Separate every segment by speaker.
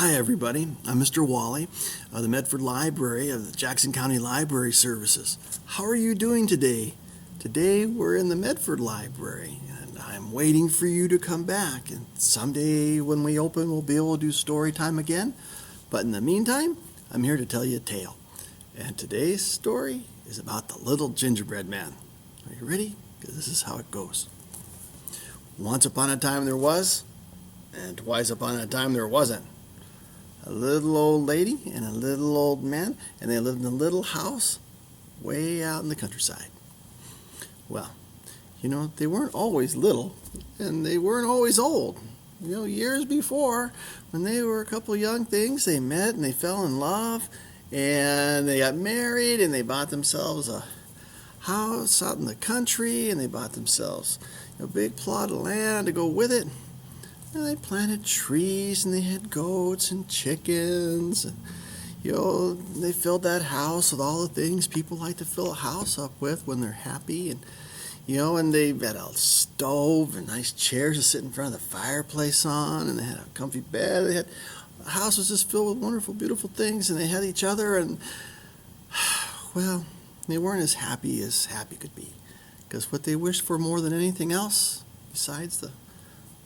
Speaker 1: Hi everybody, I'm Mr. Wally of the Medford Library of the Jackson County Library Services. How are you doing today? Today we're in the Medford Library and I'm waiting for you to come back, and someday when we open we'll be able to do story time again. But in the meantime, I'm here to tell you a tale. And today's story is about the Little Gingerbread Man. Are you ready? Because this is how it goes. Once upon a time there was, and twice upon a time there wasn't. A little old lady and a little old man, and they lived in a little house way out in the countryside. Well, they weren't always little, and they weren't always old. Years before, when they were a couple young things, they met and they fell in love, and they got married, and they bought themselves a house out in the country, and they bought themselves a big plot of land to go with it. And they planted trees, and they had goats and chickens, and they filled that house with all the things people like to fill a house up with when they're happy. And and they had a stove and nice chairs to sit in front of the fireplace on, and they had a comfy bed. The house was just filled with wonderful, beautiful things, and they had each other, and well, they weren't as happy could be, because what they wished for more than anything else, besides the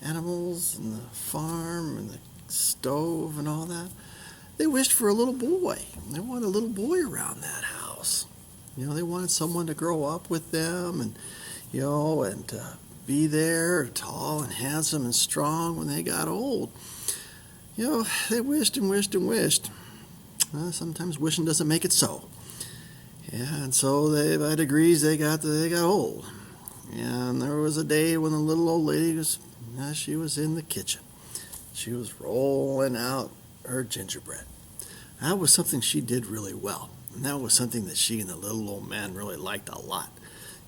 Speaker 1: animals and the farm and the stove and all that, they wished for a little boy. They wanted a little boy around that house. They wanted someone to grow up with them and be there, tall and handsome and strong when they got old. They wished and wished and wished. Sometimes wishing doesn't make it so. Yeah, and so by degrees they got old. And there was a day when the little old lady she was in the kitchen. She was rolling out her gingerbread. That was something she did really well. And that was something that she and the little old man really liked a lot.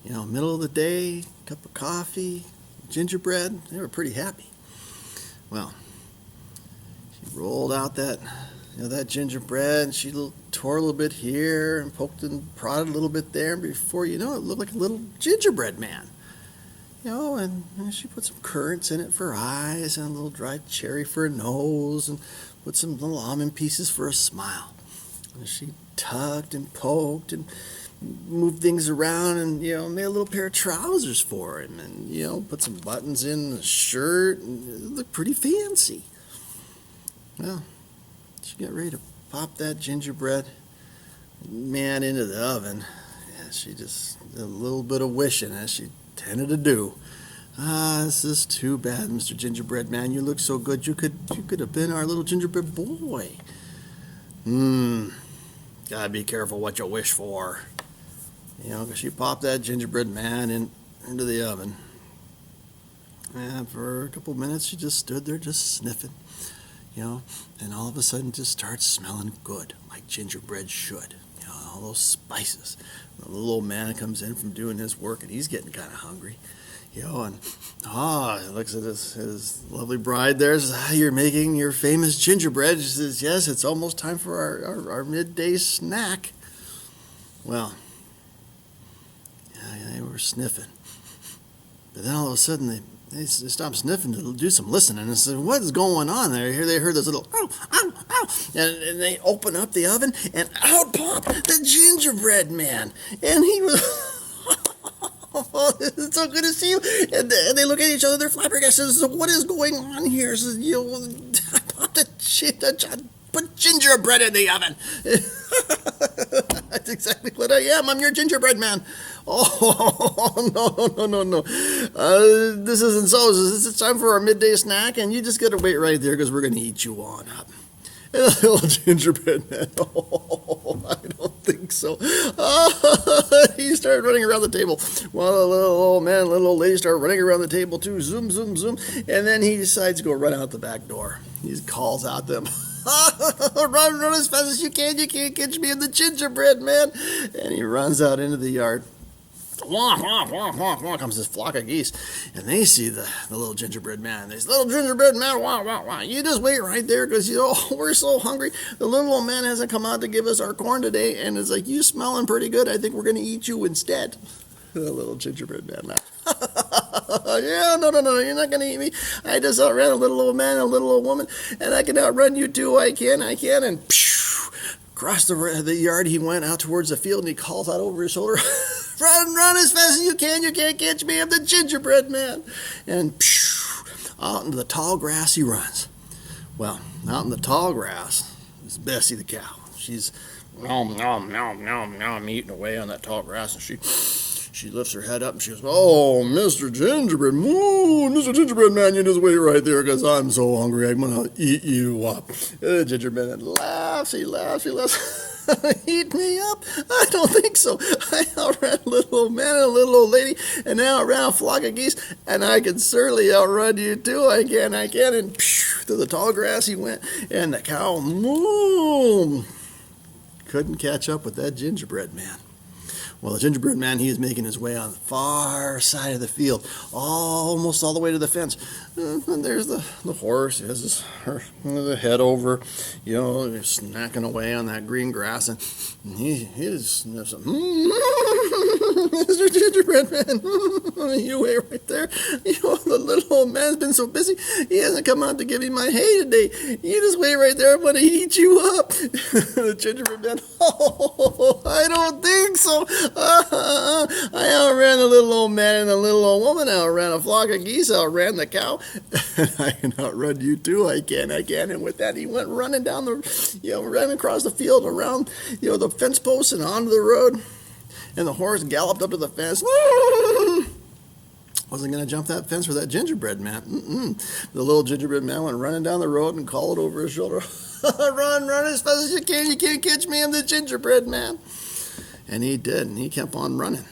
Speaker 1: Middle of the day, cup of coffee, gingerbread, they were pretty happy. Well, she rolled out that gingerbread, and she tore a little bit here and poked and prodded a little bit there, and before you know it, looked like a little gingerbread man. And she put some currants in it for eyes, and a little dried cherry for a nose, and put some little almond pieces for a smile. And she tugged and poked and moved things around, and made a little pair of trousers for him, and put some buttons in the shirt, and it looked pretty fancy. Well, she got ready to pop that gingerbread man into the oven. And she just did a little bit of wishing, as she tended to do. This is too bad, Mr. Gingerbread Man. You look so good. You could have been our little gingerbread boy. Gotta be careful what you wish for. Because she popped that gingerbread man into the oven. And for a couple minutes, she just stood there just sniffing. And all of a sudden just starts smelling good, like gingerbread should. All those spices. The little old man comes in from doing his work, and he's getting kind of hungry. And he looks at his lovely bride there, says, you're making your famous gingerbread. She says, yes, it's almost time for our midday snack. Well, they were sniffing. But then all of a sudden they stopped sniffing to do some listening, and said, what is going on there? Here they heard this little, ow, ow, ow. And they open up the oven, and out popped the gingerbread man. And he was, it's so good to see you. And they look at each other, they're flabbergasted. So what is going on here? Says, I popped put gingerbread in the oven. That's exactly what I am. I'm your gingerbread man. Oh, no. This isn't so. It's time for our midday snack, and you just got to wait right there, because we're going to eat you on up. And the little gingerbread man, I don't think so. He started running around the table. Well, the little old man and little old lady start running around the table too. Zoom, zoom, zoom. And then he decides to go run out the back door. He calls out them. Run as fast as you can. You can't catch me in the gingerbread man. And he runs out into the yard. Wah, wah, wah, wah, wah, comes this flock of geese, and they see the little gingerbread man. They say, little gingerbread man, wah, wah, wah. You just wait right there, because we're so hungry. The little old man hasn't come out to give us our corn today, and it's like, you smelling pretty good. I think we're going to eat you instead. The little gingerbread man laughed. Yeah, no, you're not going to eat me. I just outran a little old man and a little old woman, and I can outrun you too. I can. And across the yard he went out towards the field, and he calls out over his shoulder, run as fast as you can. You can't catch me. I'm the gingerbread man. And out into the tall grass he runs. Well, out in the tall grass is Bessie the cow. She's eating away on that tall grass, and she lifts her head up and she goes, "Oh, Mr. Gingerbread, Mr. Gingerbread Man, you just wait right there because I'm so hungry. I'm going to eat you up." The gingerbread man laughs. He laughs. Eat me up? I don't think so. I outran a little old man and a little old lady, and now I outran a flock of geese, and I can certainly outrun you too. I can. And through the tall grass he went, and the cow couldn't catch up with that gingerbread man. Well, the gingerbread man, he is making his way on the far side of the field, almost all the way to the fence. And there's the horse. He has the head over, snacking away on that green grass. And he's Mr. Gingerbread Man, you wait right there. The little old man's been so busy, he hasn't come out to give me my hay today. You just wait right there. I'm going to eat you up. The gingerbread man, I don't think so. I outran a little old man and a little old woman. I outran a flock of geese. I outran the cow. I can outrun you too. I can. And with that, he went running down ran across the field, around, the fence posts and onto the road. And the horse galloped up to the fence. Wasn't going to jump that fence for that gingerbread man. The little gingerbread man went running down the road and called over his shoulder, run as fast as you can. You can't catch me. I'm the gingerbread man. And he did, and he kept on running.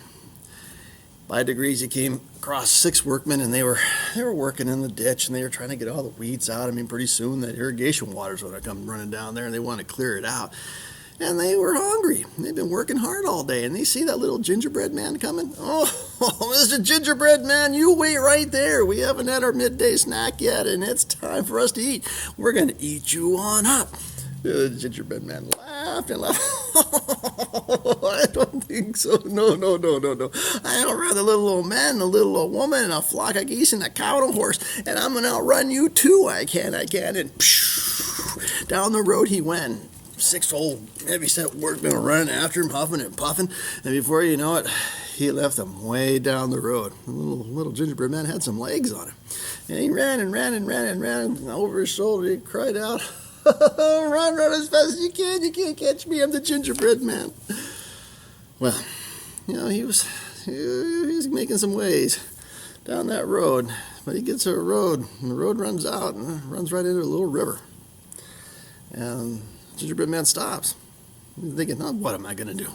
Speaker 1: By degrees, he came across 6 workmen, and they were working in the ditch, and they were trying to get all the weeds out. I mean, pretty soon that irrigation water's going to come running down there, and they want to clear it out. And they were hungry. They've been working hard all day, and they see that little gingerbread man coming. Oh, Mr. Gingerbread Man, you wait right there. We haven't had our midday snack yet, and it's time for us to eat. We're going to eat you on up. The gingerbread man laughed and laughed. I don't think so. No. I outran a little old man and a little old woman and a flock of geese and a cow and a horse, and I'm going to outrun you too. I can. And down the road he went. 6 old heavy-set workmen were running after him, huffing and puffing, and before you know it, he left them way down the road. The little gingerbread man had some legs on him, and he ran, and over his shoulder he cried out, run as fast as you can. You can't catch me. I'm the gingerbread man. Well, he was making some ways down that road, but he gets to a road, and the road runs out and runs right into a little river. And gingerbread man stops. He's thinking, what am I going to do?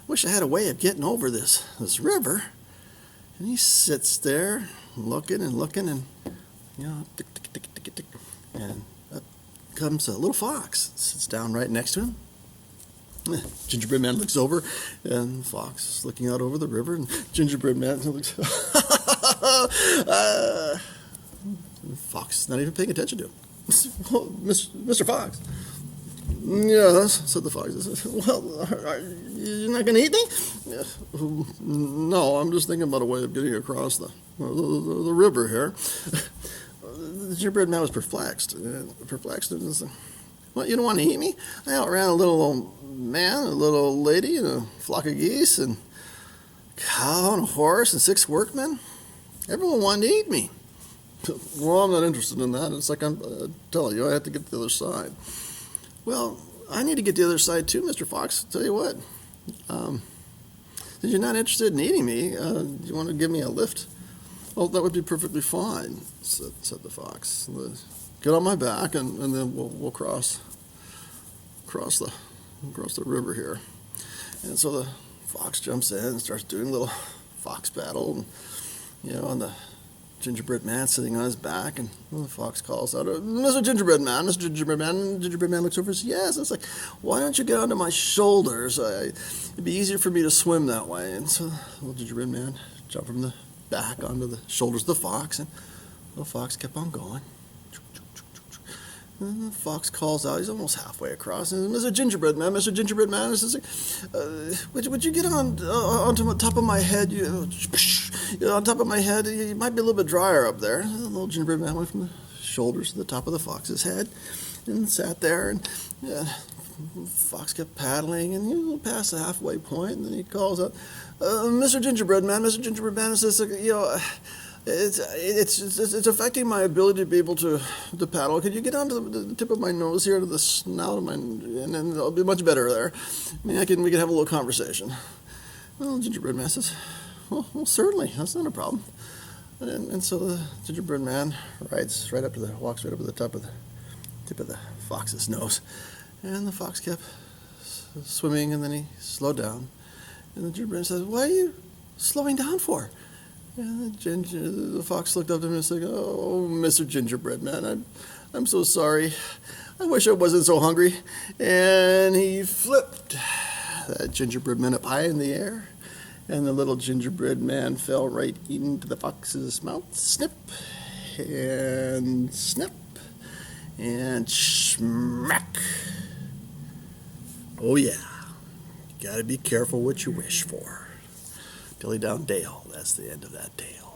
Speaker 1: Wish I had a way of getting over this river. And he sits there looking, and tick, and up comes a little fox. Sits down right next to him. Gingerbread man looks over, and the fox is looking out over the river, and gingerbread man looks. The fox is not even paying attention to him. Mr. Fox. Yes, said the fox. Well, you're not going to eat me? No, I'm just thinking about a way of getting across the river here. The gingerbread man was perplexed. And said, "What, you don't want to eat me? I outran a little old man, a little old lady, and a flock of geese, and a cow, and a horse, and 6 workmen. Everyone wanted to eat me." Well, I'm not interested in that. It's like I'm telling you, I have to get to the other side. Well, I need to get to the other side too, Mr. Fox. Tell you what, since you're not interested in eating me, do you want to give me a lift? Well, that would be perfectly fine, said the fox. Get on my back, and then we'll cross the river here. And so the fox jumps in and starts doing a little fox battle, and the gingerbread man sitting on his back, and the fox calls out, Mr. Gingerbread Man, Mr. Gingerbread Man. Gingerbread man looks over and says, yes. It's like, why don't you get onto my shoulders? It'd be easier for me to swim that way. And so the little gingerbread man jumped from the back onto the shoulders of the fox, and the fox kept on going. And the fox calls out. He's almost halfway across. And Mr. Gingerbread Man, Mr. Gingerbread Man, he says, would you get onto the top of my head? On top of my head, you might be a little bit drier up there. The little gingerbread man went from the shoulders to the top of the fox's head and sat there. And the fox kept paddling, and he passed the halfway point. And then he calls out, Mr. Gingerbread Man, Mr. Gingerbread Man, says, it's affecting my ability to be able to paddle. Could you get onto the tip of my nose here to the snout of my, and then it'll be much better there. I mean, we can have a little conversation. Well, Gingerbread Man says, well, certainly, that's not a problem. And so the Gingerbread Man walks right up to the top of the tip of the fox's nose, and the fox kept swimming, and then he slowed down, and the Gingerbread Man says, "What are you slowing down for?" And the fox looked up at him and said, "Oh, Mr. Gingerbread Man, I'm so sorry. I wish I wasn't so hungry." And he flipped that gingerbread man up high in the air, and the little gingerbread man fell right into the fox's mouth. Snip, and snap, and smack. Oh yeah, you gotta be careful what you wish for. Dilly down Dale, that's the end of that tale.